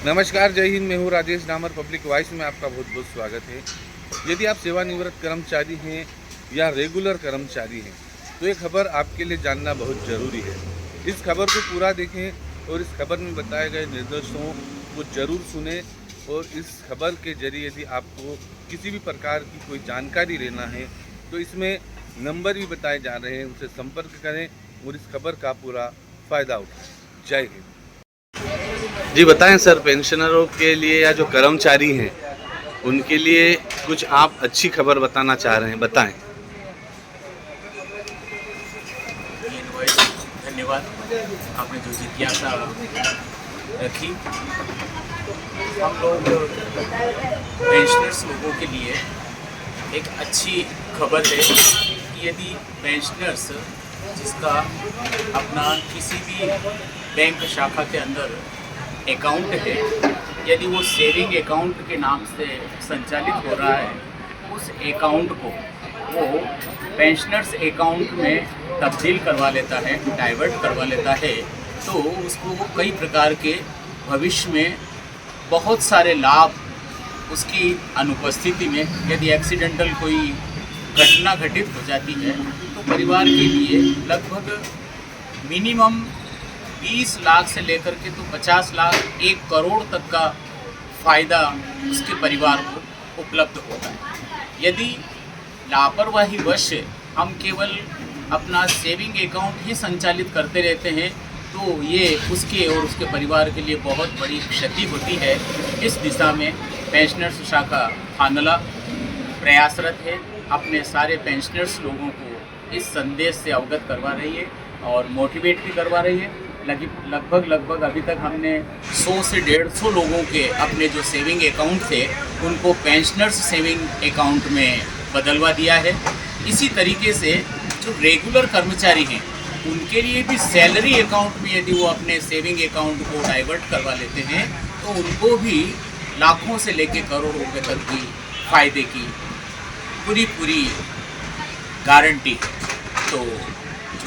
नमस्कार, जय हिंद। मैं हूँ राजेश डामर। पब्लिक वॉइस में आपका बहुत बहुत स्वागत है। यदि आप सेवानिवृत्त कर्मचारी हैं या रेगुलर कर्मचारी हैं तो ये खबर आपके लिए जानना बहुत ज़रूरी है। इस खबर को पूरा देखें और इस खबर में बताए गए निर्देशों को ज़रूर सुने। और इस खबर के जरिए यदि आपको किसी भी प्रकार की कोई जानकारी लेना है तो इसमें नंबर भी बताए जा रहे हैं, उनसे संपर्क करें और इस खबर का पूरा फ़ायदा उठाएं। जय हिंद। जी बताएं सर, पेंशनरों के लिए या जो कर्मचारी हैं उनके लिए कुछ आप अच्छी खबर बताना चाह रहे हैं, बताएं। धन्यवाद, आपने जो जिज्ञासा रखी। हम लोग पेंशनर्स लोगों के लिए एक अच्छी खबर है कि यदि पेंशनर्स जिसका अपना किसी भी बैंक शाखा के अंदर अकाउंट है, यदि वो सेविंग अकाउंट के नाम से संचालित हो रहा है, उस अकाउंट को वो पेंशनर्स अकाउंट में तब्दील करवा लेता है, डाइवर्ट करवा लेता है, तो उसको वो कई प्रकार के भविष्य में बहुत सारे लाभ, उसकी अनुपस्थिति में यदि एक्सीडेंटल कोई घटना घटित हो जाती है तो परिवार के लिए लगभग मिनिमम 20 लाख से लेकर के तो 50 लाख 1 करोड़ तक का फ़ायदा उसके परिवार को उपलब्ध होता है। यदि लापरवाहीवश हम केवल अपना सेविंग अकाउंट ही संचालित करते रहते हैं तो ये उसके और उसके परिवार के लिए बहुत बड़ी क्षति होती है। इस दिशा में पेंशनर्स शाखा थानला प्रयासरत है, अपने सारे पेंशनर्स लोगों को इस संदेश से अवगत करवा रही है और मोटिवेट भी करवा रही है। लगभग अभी तक हमने 100 से 150 लोगों के अपने जो सेविंग अकाउंट थे उनको पेंशनर्स सेविंग अकाउंट में बदलवा दिया है। इसी तरीके से जो रेगुलर कर्मचारी हैं उनके लिए भी सैलरी अकाउंट में यदि वो अपने सेविंग अकाउंट को डाइवर्ट करवा लेते हैं तो उनको भी लाखों से लेकर करोड़ों रुपए तक की फ़ायदे की पूरी गारंटी है। तो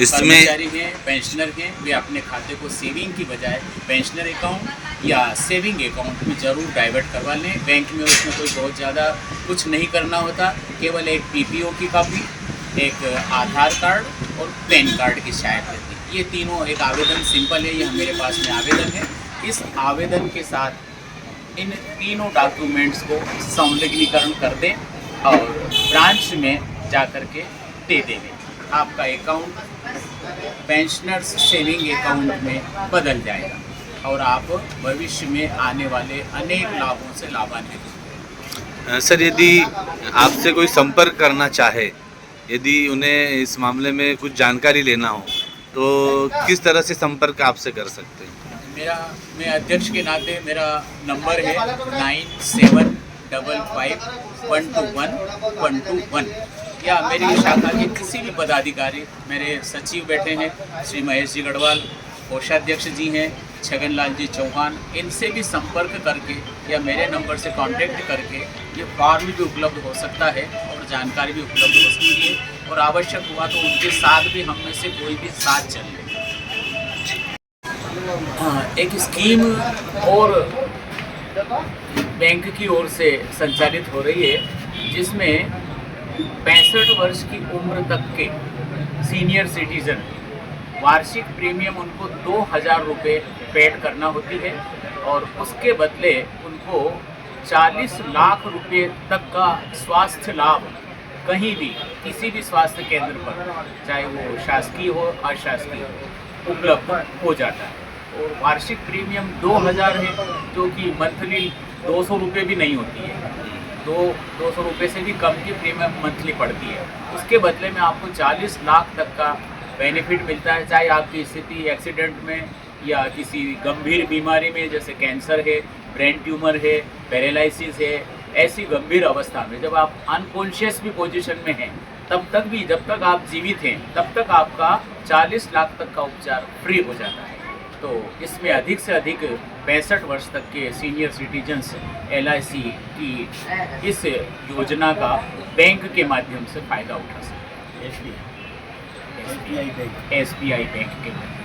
इसमें कर्मचारी हैं, पेंशनर हैं, वे अपने खाते को सेविंग की बजाय पेंशनर अकाउंट या सेविंग अकाउंट में ज़रूर डाइवर्ट करवा लें। बैंक में उसमें कोई बहुत ज़्यादा कुछ नहीं करना होता, केवल एक पीपीओ की कॉपी, एक आधार कार्ड और पैन कार्ड की शायद रहती है। ये तीनों एक आवेदन सिंपल है, ये मेरे पास में आवेदन है। इस आवेदन के साथ इन तीनों डॉक्यूमेंट्स को संलग्नीकरण कर दें और ब्रांच में जा कर के दे देंगे। आपका अकाउंट पेंशनर्स सेविंग अकाउंट में बदल जाएगा और आप भविष्य में आने वाले अनेक लाभों से लाभान्वित। सर, यदि आपसे कोई संपर्क करना चाहे, यदि उन्हें इस मामले में कुछ जानकारी लेना हो तो किस तरह से संपर्क आपसे कर सकते हैं? मैं अध्यक्ष के नाते मेरा नंबर है 9755121121 या मेरी शाखा के किसी भी पदाधिकारी, मेरे सचिव बैठे हैं श्री महेश जी गढ़वाल, कोषाध्यक्ष जी हैं छगन लाल जी चौहान, इनसे भी संपर्क करके या मेरे नंबर से कांटेक्ट करके ये फॉर्म भी उपलब्ध हो सकता है और जानकारी भी उपलब्ध हो सकती है और आवश्यक हुआ तो उनके साथ भी हम में से कोई भी साथ चल ले। एक स्कीम और बैंक की ओर से संचालित हो रही है जिसमें 65 वर्ष की उम्र तक के सीनियर सिटीजन वार्षिक प्रीमियम उनको 2000 रुपये पेड करना होती है और उसके बदले उनको 40 लाख रुपये तक का स्वास्थ्य लाभ कहीं भी किसी भी स्वास्थ्य केंद्र पर, चाहे वो शासकीय हो अशासकीय हो, उपलब्ध हो जाता है। और वार्षिक प्रीमियम 2000 है जो कि मंथली 200 रुपये भी नहीं होती है, 200 रुपये से भी कम की प्रीमियम मंथली पड़ती है। उसके बदले में आपको 40 लाख तक का बेनिफिट मिलता है, चाहे आपकी स्थिति एक्सीडेंट में या किसी गंभीर बीमारी में जैसे कैंसर है, ब्रेन ट्यूमर है, पैरालिसिस है, ऐसी गंभीर अवस्था में जब आप अनकॉन्शियस भी पोजीशन में हैं तब तक भी, जब तक आप जीवित हैं तब तक आपका 40 लाख तक का उपचार फ्री हो जाता है। तो इसमें अधिक से अधिक 65 वर्ष तक के सीनियर सिटीजन्स LIC की इस योजना का बैंक के माध्यम से फ़ायदा उठा सकते हैं। SBI बैंक के माध्यम